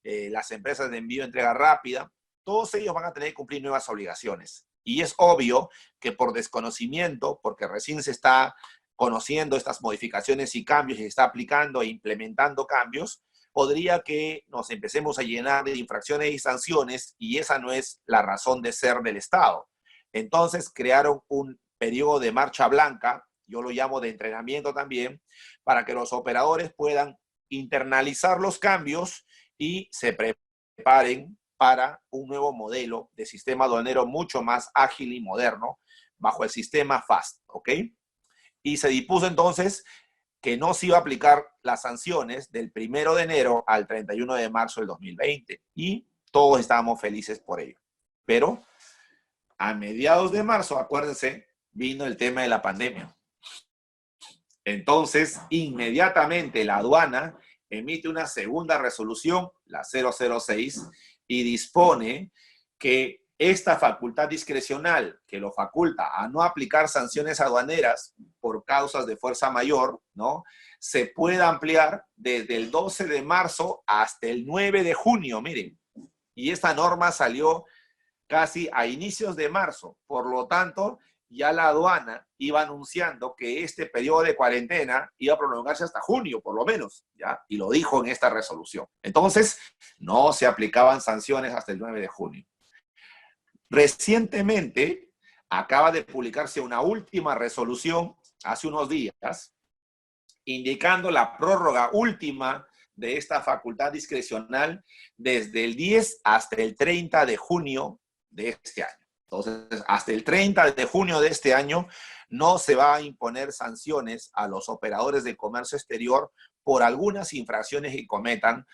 las empresas de envío y entrega rápida. Todos ellos van a tener que cumplir nuevas obligaciones. Y es obvio que por desconocimiento, porque recién se está conociendo estas modificaciones y cambios y se está aplicando e implementando cambios, podría que nos empecemos a llenar de infracciones y sanciones y esa no es la razón de ser del Estado. Entonces crearon un periodo de marcha blanca, yo lo llamo de entrenamiento también, para que los operadores puedan internalizar los cambios y se preparen para un nuevo modelo de sistema aduanero mucho más ágil y moderno bajo el sistema FAST, ¿ok? Y se dispuso entonces que no se iba a aplicar las sanciones del 1 de enero al 31 de marzo del 2020 y todos estábamos felices por ello. Pero a mediados de marzo, acuérdense, vino el tema de la pandemia. Entonces, inmediatamente la aduana emite una segunda resolución, la 006, y dispone que esta facultad discrecional que lo faculta a no aplicar sanciones aduaneras por causas de fuerza mayor, ¿no? Se puede ampliar desde el 12 de marzo hasta el 9 de junio, miren. Y esta norma salió casi a inicios de marzo. Por lo tanto, ya la aduana iba anunciando que este periodo de cuarentena iba a prolongarse hasta junio, por lo menos, ¿ya? Y lo dijo en esta resolución. Entonces, no se aplicaban sanciones hasta el 9 de junio. Recientemente, acaba de publicarse una última resolución, hace unos días, indicando la prórroga última de esta facultad discrecional desde el 10 hasta el 30 de junio de este año. Entonces, hasta el 30 de junio de este año no se va a imponer sanciones a los operadores de comercio exterior por algunas infracciones que cometan,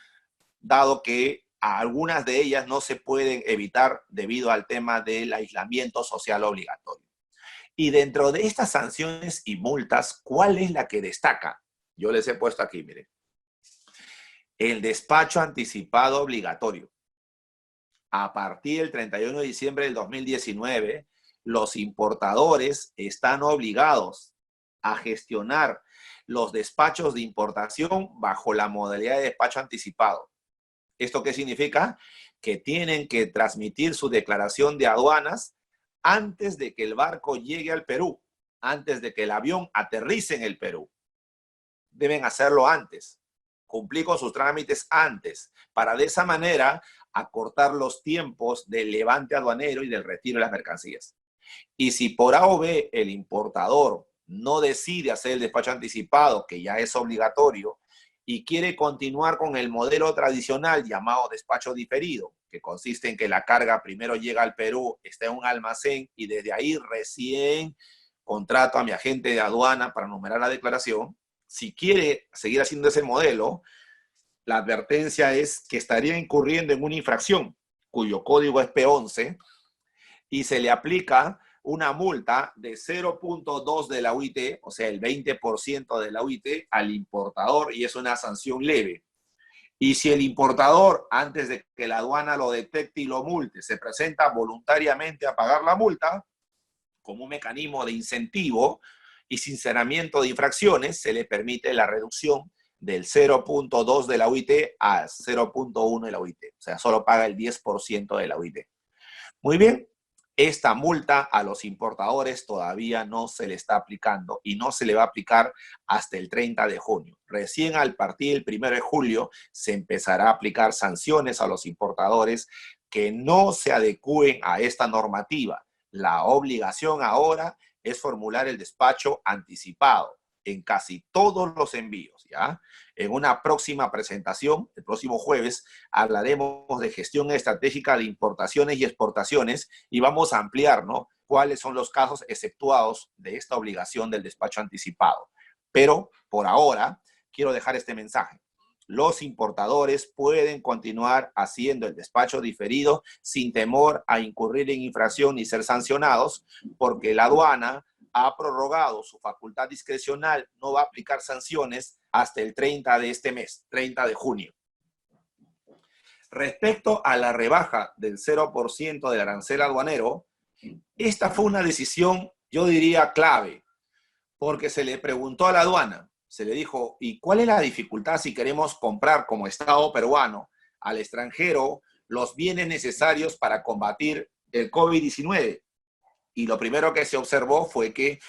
dado que algunas de ellas no se pueden evitar debido al tema del aislamiento social obligatorio. Y dentro de estas sanciones y multas, ¿cuál es la que destaca? Yo les he puesto aquí, miren. El despacho anticipado obligatorio. A partir del 31 de diciembre del 2019, los importadores están obligados a gestionar los despachos de importación bajo la modalidad de despacho anticipado. ¿Esto qué significa? Que tienen que transmitir su declaración de aduanas antes de que el barco llegue al Perú, antes de que el avión aterrice en el Perú. Deben hacerlo antes, cumplir con sus trámites antes, para de esa manera acortar los tiempos del levante aduanero y del retiro de las mercancías. Y si por A o B el importador no decide hacer el despacho anticipado, que ya es obligatorio, y quiere continuar con el modelo tradicional llamado despacho diferido, que consiste en que la carga primero llega al Perú, está en un almacén y desde ahí recién contrato a mi agente de aduana para numerar la declaración. Si quiere seguir haciendo ese modelo, la advertencia es que estaría incurriendo en una infracción cuyo código es P11 y se le aplica una multa de 0.2 de la UIT, o sea, el 20% de la UIT al importador, y es una sanción leve. Y si el importador, antes de que la aduana lo detecte y lo multe, se presenta voluntariamente a pagar la multa, como un mecanismo de incentivo y sinceramiento de infracciones, se le permite la reducción del 0.2 de la UIT a 0.1 de la UIT. O sea, solo paga el 10% de la UIT. Muy bien. Esta multa a los importadores todavía no se le está aplicando y no se le va a aplicar hasta el 30 de junio. Recién al partir del 1 de julio se empezará a aplicar sanciones a los importadores que no se adecúen a esta normativa. La obligación ahora es formular el despacho anticipado en casi todos los envíos, ¿ya? En una próxima presentación, el próximo jueves, hablaremos de gestión estratégica de importaciones y exportaciones y vamos a ampliar, ¿no?, cuáles son los casos exceptuados de esta obligación del despacho anticipado. Pero, por ahora, quiero dejar este mensaje. Los importadores pueden continuar haciendo el despacho diferido sin temor a incurrir en infracción ni ser sancionados, porque la aduana ha prorrogado su facultad discrecional, no va a aplicar sanciones hasta el 30 de este mes, 30 de junio. Respecto a la rebaja del 0% del arancel aduanero, esta fue una decisión, yo diría, clave, porque se le preguntó a la aduana, se le dijo, ¿y cuál es la dificultad si queremos comprar como Estado peruano al extranjero los bienes necesarios para combatir el COVID-19? Y lo primero que se observó fue que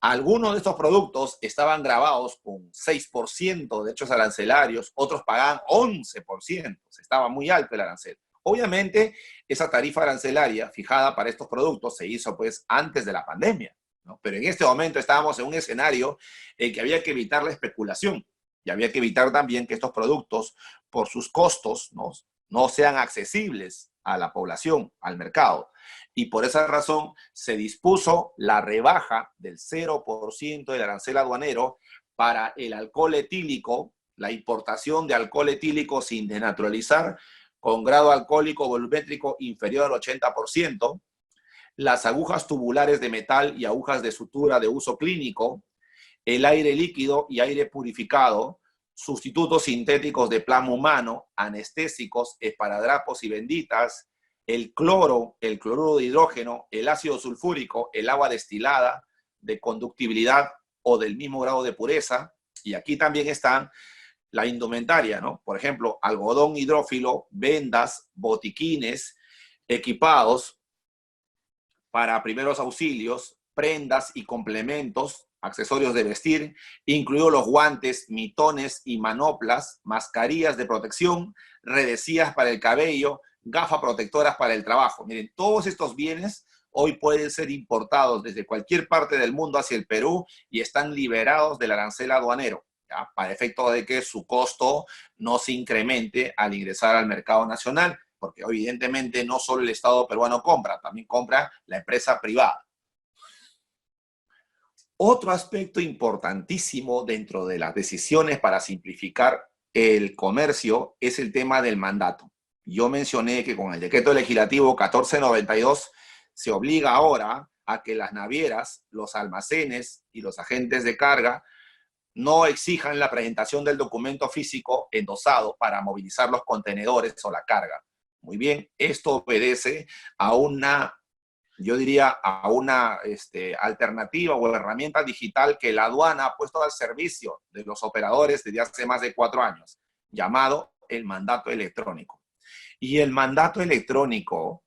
algunos de estos productos estaban grabados con 6% de derechos arancelarios, otros pagaban 11%, estaba muy alto el arancel. Obviamente, esa tarifa arancelaria fijada para estos productos se hizo pues antes de la pandemia, ¿no? Pero en este momento estábamos en un escenario en que había que evitar la especulación y había que evitar también que estos productos, por sus costos, no sean accesibles a la población, al mercado. Y por esa razón se dispuso la rebaja del 0% del arancel aduanero para el alcohol etílico, la importación de alcohol etílico sin desnaturalizar, con grado alcohólico volumétrico inferior al 80%, las agujas tubulares de metal y agujas de sutura de uso clínico, el aire líquido y aire purificado, sustitutos sintéticos de plasma humano, anestésicos, esparadrapos y benditas, el cloro, el cloruro de hidrógeno, el ácido sulfúrico, el agua destilada de conductibilidad o del mismo grado de pureza. Y aquí también están la indumentaria, ¿no? Por ejemplo, algodón hidrófilo, vendas, botiquines, equipados para primeros auxilios, prendas y complementos, accesorios de vestir, incluidos los guantes, mitones y manoplas, mascarillas de protección, redecillas para el cabello, gafas protectoras para el trabajo. Miren, todos estos bienes hoy pueden ser importados desde cualquier parte del mundo hacia el Perú y están liberados del arancel aduanero, ¿ya?, para efecto de que su costo no se incremente al ingresar al mercado nacional, porque evidentemente no solo el Estado peruano compra, también compra la empresa privada. Otro aspecto importantísimo dentro de las decisiones para simplificar el comercio es el tema del mandato. Yo mencioné que con el decreto legislativo 1492 se obliga ahora a que las navieras, los almacenes y los agentes de carga no exijan la presentación del documento físico endosado para movilizar los contenedores o la carga. Muy bien, esto obedece a una yo diría, a una alternativa o herramienta digital que la aduana ha puesto al servicio de los operadores desde hace más de 4 años, llamado el mandato electrónico. Y el mandato electrónico,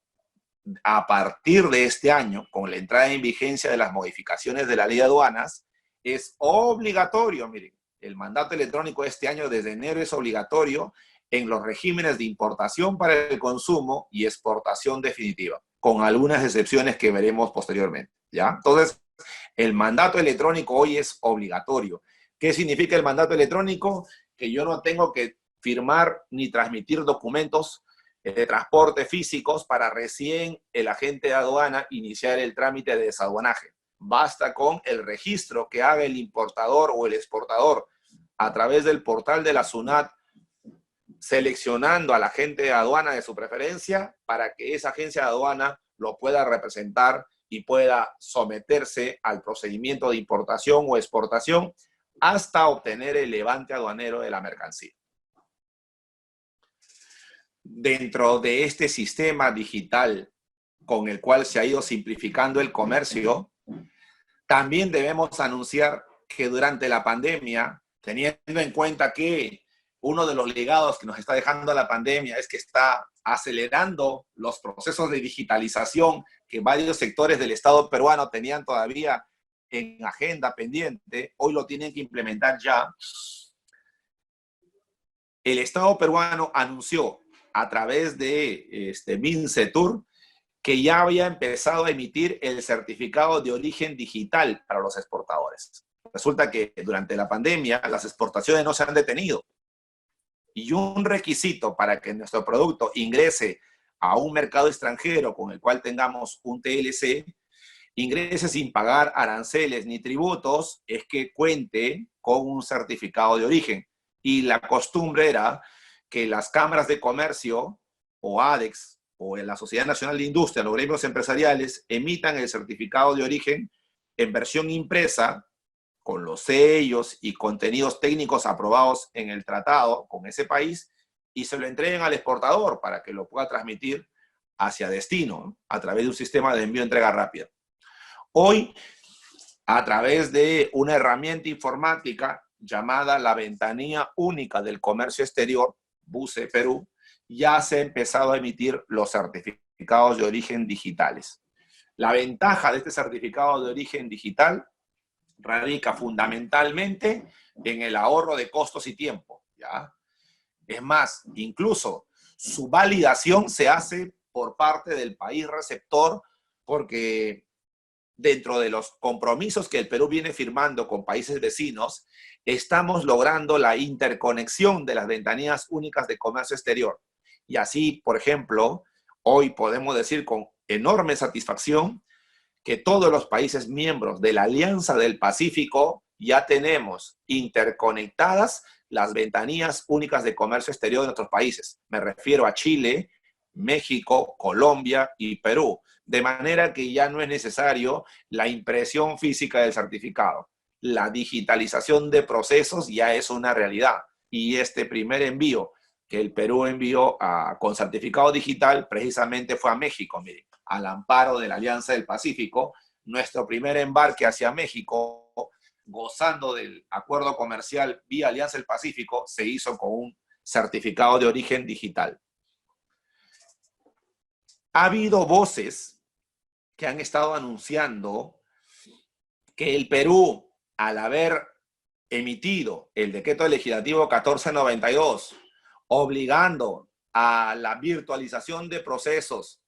a partir de este año, con la entrada en vigencia de las modificaciones de la ley de aduanas, es obligatorio. Miren, el mandato electrónico este año desde enero es obligatorio en los regímenes de importación para el consumo y exportación definitiva, con algunas excepciones que veremos posteriormente, ¿ya? Entonces, el mandato electrónico hoy es obligatorio. ¿Qué significa el mandato electrónico? Que yo no tengo que firmar ni transmitir documentos de transporte físicos para recién el agente de aduana iniciar el trámite de desaduanaje. Basta con el registro que haga el importador o el exportador a través del portal de la SUNAT, seleccionando al agente de aduana de su preferencia para que esa agencia de aduana lo pueda representar y pueda someterse al procedimiento de importación o exportación hasta obtener el levante aduanero de la mercancía. Dentro de este sistema digital con el cual se ha ido simplificando el comercio, también debemos anunciar que durante la pandemia, teniendo en cuenta que uno de los legados que nos está dejando la pandemia es que está acelerando los procesos de digitalización que varios sectores del Estado peruano tenían todavía en agenda pendiente, hoy lo tienen que implementar ya. El Estado peruano anunció a través de Mincetur que ya había empezado a emitir el certificado de origen digital para los exportadores. Resulta que durante la pandemia las exportaciones no se han detenido. Y un requisito para que nuestro producto ingrese a un mercado extranjero con el cual tengamos un TLC, ingrese sin pagar aranceles ni tributos, es que cuente con un certificado de origen. Y la costumbre era que las cámaras de comercio o ADEX o en la Sociedad Nacional de Industria, los gremios empresariales, emitan el certificado de origen en versión impresa con los sellos y contenidos técnicos aprobados en el tratado con ese país y se lo entreguen al exportador para que lo pueda transmitir hacia destino a través de un sistema de envío-entrega rápida. Hoy, a través de una herramienta informática llamada la Ventanilla Única del Comercio Exterior, BUCE Perú, ya se ha empezado a emitir los certificados de origen digitales. La ventaja de este certificado de origen digital radica fundamentalmente en el ahorro de costos y tiempo, ¿ya? Es más, incluso su validación se hace por parte del país receptor porque dentro de los compromisos que el Perú viene firmando con países vecinos, estamos logrando la interconexión de las ventanillas únicas de comercio exterior. Y así, por ejemplo, hoy podemos decir con enorme satisfacción que todos los países miembros de la Alianza del Pacífico ya tenemos interconectadas las ventanillas únicas de comercio exterior de nuestros países. Me refiero a Chile, México, Colombia y Perú. De manera que ya no es necesario la impresión física del certificado. La digitalización de procesos ya es una realidad. Y este primer envío que el Perú envió con certificado digital precisamente fue a México, miren, al amparo de la Alianza del Pacífico. Nuestro primer embarque hacia México, gozando del acuerdo comercial vía Alianza del Pacífico, se hizo con un certificado de origen digital. Ha habido voces que han estado anunciando que el Perú, al haber emitido el decreto legislativo 1492, obligando a la virtualización de procesos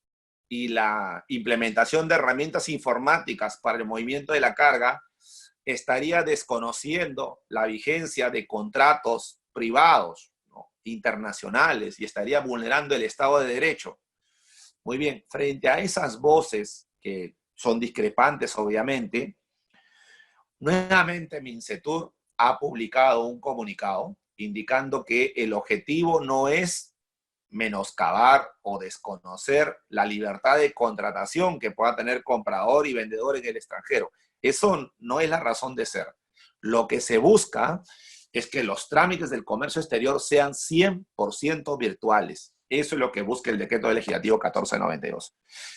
y la implementación de herramientas informáticas para el movimiento de la carga, estaría desconociendo la vigencia de contratos privados, ¿no?, internacionales, y estaría vulnerando el Estado de Derecho. Muy bien, frente a esas voces que son discrepantes, obviamente, nuevamente Mincetur ha publicado un comunicado indicando que el objetivo no es menoscabar o desconocer la libertad de contratación que pueda tener comprador y vendedor en el extranjero. Eso no es la razón de ser. Lo que se busca es que los trámites del comercio exterior sean 100% virtuales. Eso es lo que busca el decreto legislativo 1492,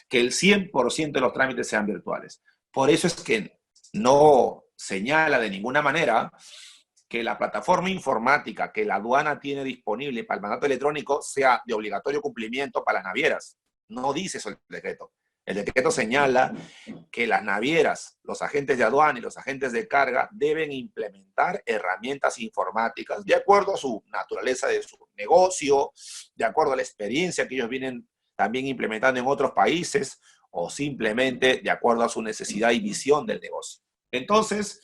que el 100% de los trámites sean virtuales. Por eso es que no señala de ninguna manera que la plataforma informática que la aduana tiene disponible para el mandato electrónico sea de obligatorio cumplimiento para las navieras. No dice eso el decreto. El decreto señala que las navieras, los agentes de aduana y los agentes de carga deben implementar herramientas informáticas de acuerdo a su naturaleza de su negocio, de acuerdo a la experiencia que ellos vienen también implementando en otros países o simplemente de acuerdo a su necesidad y visión del negocio. Entonces,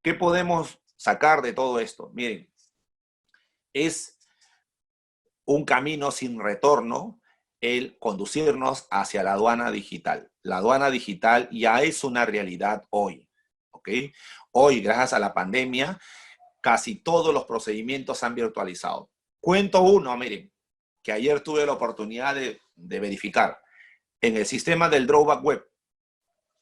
¿qué podemos sacar de todo esto? Miren, es un camino sin retorno el conducirnos hacia la aduana digital. La aduana digital ya es una realidad hoy, ¿ok? Hoy, gracias a la pandemia, casi todos los procedimientos se han virtualizado. Cuento uno, miren, que ayer tuve la oportunidad de verificar. En el sistema del drawback web,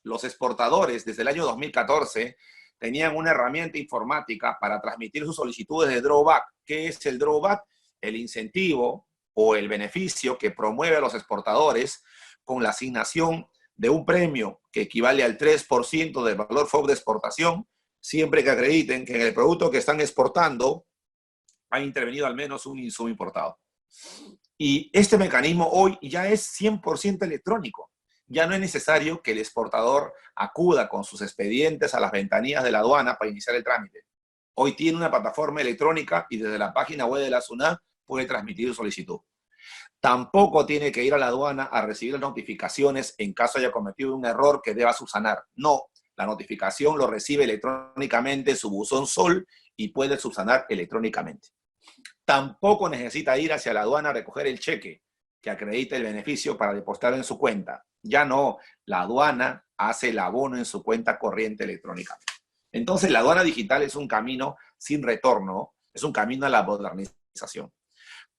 los exportadores desde el año 2014 tenían una herramienta informática para transmitir sus solicitudes de drawback. ¿Qué es el drawback? El incentivo o el beneficio que promueve a los exportadores con la asignación de un premio que equivale al 3% del valor FOB de exportación, siempre que acrediten que en el producto que están exportando ha intervenido al menos un insumo importado. Y este mecanismo hoy ya es 100% electrónico. Ya no es necesario que el exportador acuda con sus expedientes a las ventanillas de la aduana para iniciar el trámite. Hoy tiene una plataforma electrónica y desde la página web de la SUNAT puede transmitir su solicitud. Tampoco tiene que ir a la aduana a recibir las notificaciones en caso haya cometido un error que deba subsanar. No, la notificación lo recibe electrónicamente en su buzón SOL y puede subsanar electrónicamente. Tampoco necesita ir hacia la aduana a recoger el cheque que acredite el beneficio para depositarlo en su cuenta. Ya no, la aduana hace el abono en su cuenta corriente electrónicamente. Entonces, la aduana digital es un camino sin retorno, es un camino a la modernización.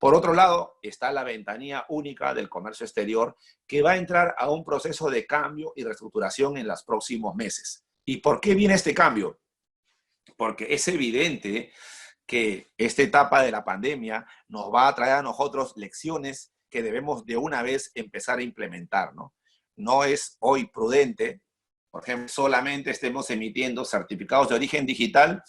Por otro lado, está la ventanilla única del comercio exterior que va a entrar a un proceso de cambio y reestructuración en los próximos meses. ¿Y por qué viene este cambio? Porque es evidente que esta etapa de la pandemia nos va a traer a nosotros lecciones que debemos de una vez empezar a implementar, ¿no? No es hoy prudente, por ejemplo, solamente estemos emitiendo certificados de origen digital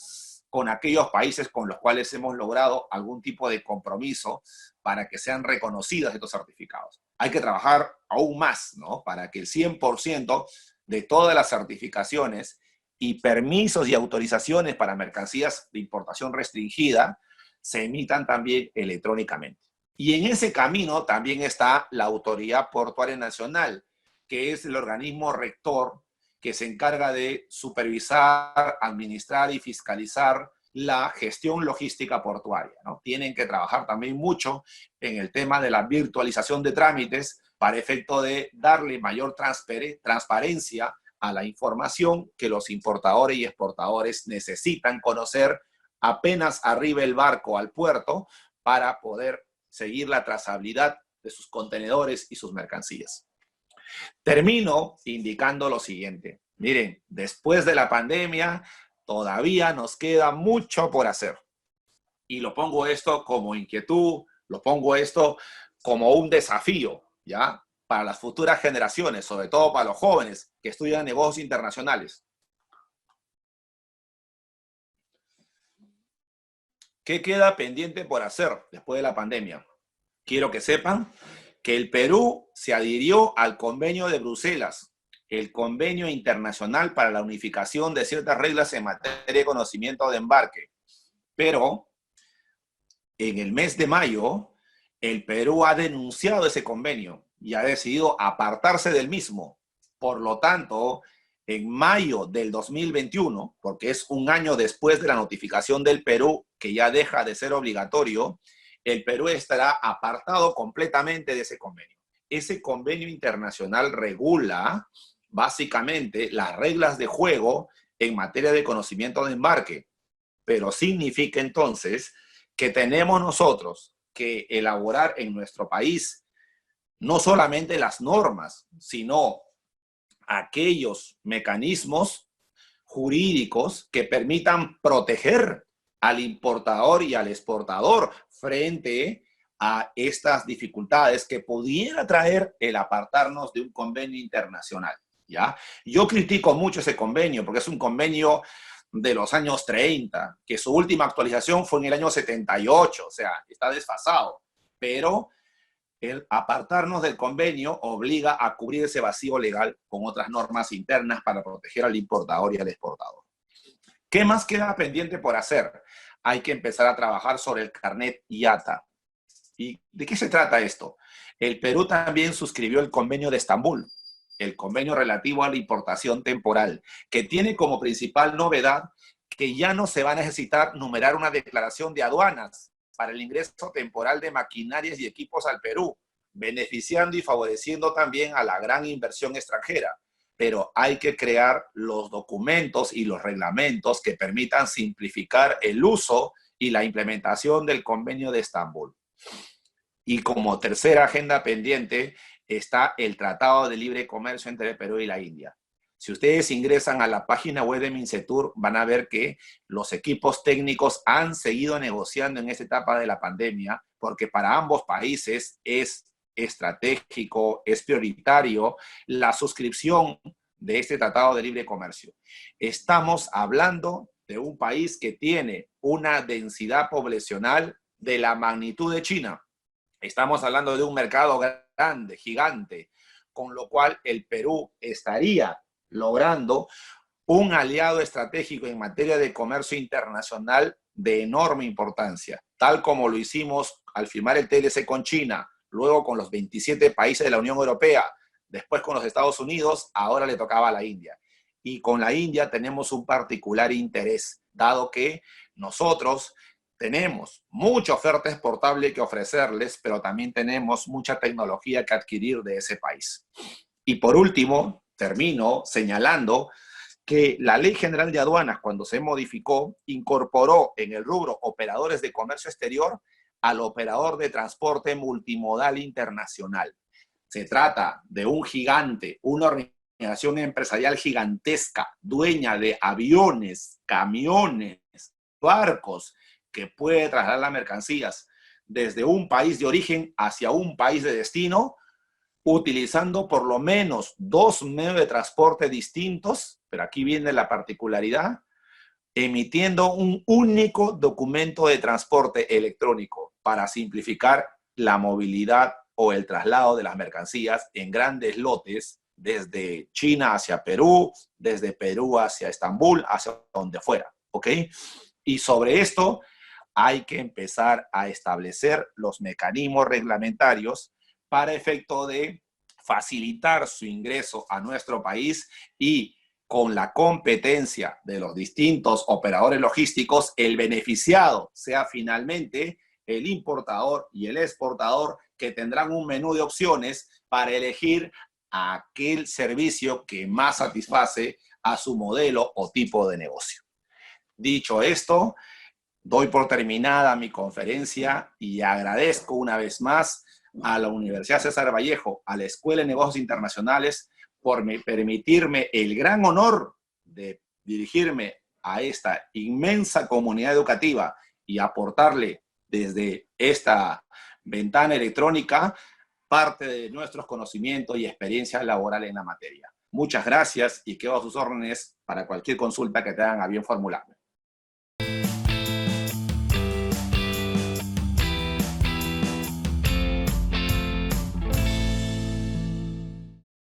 con aquellos países con los cuales hemos logrado algún tipo de compromiso para que sean reconocidos estos certificados. Hay que trabajar aún más, ¿no? Para que el 100% de todas las certificaciones y permisos y autorizaciones para mercancías de importación restringida se emitan también electrónicamente. Y en ese camino también está la Autoridad Portuaria Nacional, que es el organismo rector que se encarga de supervisar, administrar y fiscalizar la gestión logística portuaria, ¿no? Tienen que trabajar también mucho en el tema de la virtualización de trámites para efecto de darle mayor transparencia a la información que los importadores y exportadores necesitan conocer apenas arriba el barco al puerto para poder seguir la trazabilidad de sus contenedores y sus mercancías. Termino indicando lo siguiente. Miren, después de la pandemia todavía nos queda mucho por hacer. Y lo pongo esto como inquietud, lo pongo esto como un desafío, ¿ya? Para las futuras generaciones, sobre todo para los jóvenes que estudian negocios internacionales. ¿Qué queda pendiente por hacer después de la pandemia? Quiero que sepan que el Perú se adhirió al Convenio de Bruselas, el Convenio Internacional para la Unificación de ciertas reglas en materia de conocimiento de embarque. Pero en el mes de mayo, el Perú ha denunciado ese convenio y ha decidido apartarse del mismo. Por lo tanto, en mayo del 2021, porque es un año después de la notificación del Perú, que ya deja de ser obligatorio, el Perú estará apartado completamente de ese convenio. Ese convenio internacional regula básicamente las reglas de juego en materia de conocimiento de embarque, pero significa entonces que tenemos nosotros que elaborar en nuestro país no solamente las normas, sino aquellos mecanismos jurídicos que permitan proteger al importador y al exportador frente a estas dificultades que pudiera traer el apartarnos de un convenio internacional, ¿ya? Yo critico mucho ese convenio porque es un convenio de los años 30, que su última actualización fue en el año 78, o sea, está desfasado, pero el apartarnos del convenio obliga a cubrir ese vacío legal con otras normas internas para proteger al importador y al exportador. ¿Qué más queda pendiente por hacer? Hay que empezar a trabajar sobre el carnet IATA. ¿Y de qué se trata esto? El Perú también suscribió el convenio de Estambul, el convenio relativo a la importación temporal, que tiene como principal novedad que ya no se va a necesitar numerar una declaración de aduanas para el ingreso temporal de maquinarias y equipos al Perú, beneficiando y favoreciendo también a la gran inversión extranjera. Pero hay que crear los documentos y los reglamentos que permitan simplificar el uso y la implementación del convenio de Estambul. Y como tercera agenda pendiente está el Tratado de Libre Comercio entre el Perú y la India. Si ustedes ingresan a la página web de Mincetur, van a ver que los equipos técnicos han seguido negociando en esta etapa de la pandemia, porque para ambos países es estratégico, es prioritario la suscripción de este Tratado de Libre Comercio. Estamos hablando de un país que tiene una densidad poblacional de la magnitud de China. Estamos hablando de un mercado grande, gigante, con lo cual el Perú estaría logrando un aliado estratégico en materia de comercio internacional de enorme importancia, tal como lo hicimos al firmar el TLC con China, luego con los 27 países de la Unión Europea, después con los Estados Unidos, ahora le tocaba a la India. Y con la India tenemos un particular interés, dado que nosotros tenemos mucha oferta exportable que ofrecerles, pero también tenemos mucha tecnología que adquirir de ese país. Y por último, termino señalando que la Ley General de Aduanas, cuando se modificó, incorporó en el rubro operadores de comercio exterior al operador de transporte multimodal internacional. Se trata de un gigante, una organización empresarial gigantesca, dueña de aviones, camiones, barcos, que puede trasladar las mercancías desde un país de origen hacia un país de destino, utilizando por lo menos 2 medios de transporte distintos, pero aquí viene la particularidad, emitiendo un único documento de transporte electrónico para simplificar la movilidad o el traslado de las mercancías en grandes lotes desde China hacia Perú, desde Perú hacia Estambul, hacia donde fuera, ¿ok? Y sobre esto hay que empezar a establecer los mecanismos reglamentarios para efecto de facilitar su ingreso a nuestro país y con la competencia de los distintos operadores logísticos, el beneficiado sea finalmente el importador y el exportador, que tendrán un menú de opciones para elegir aquel servicio que más satisface a su modelo o tipo de negocio. Dicho esto, doy por terminada mi conferencia y agradezco una vez más a la Universidad César Vallejo, a la Escuela de Negocios Internacionales, por permitirme el gran honor de dirigirme a esta inmensa comunidad educativa y aportarle desde esta ventana electrónica parte de nuestros conocimientos y experiencia laboral en la materia. Muchas gracias y quedo a sus órdenes para cualquier consulta que tengan a bien formularme.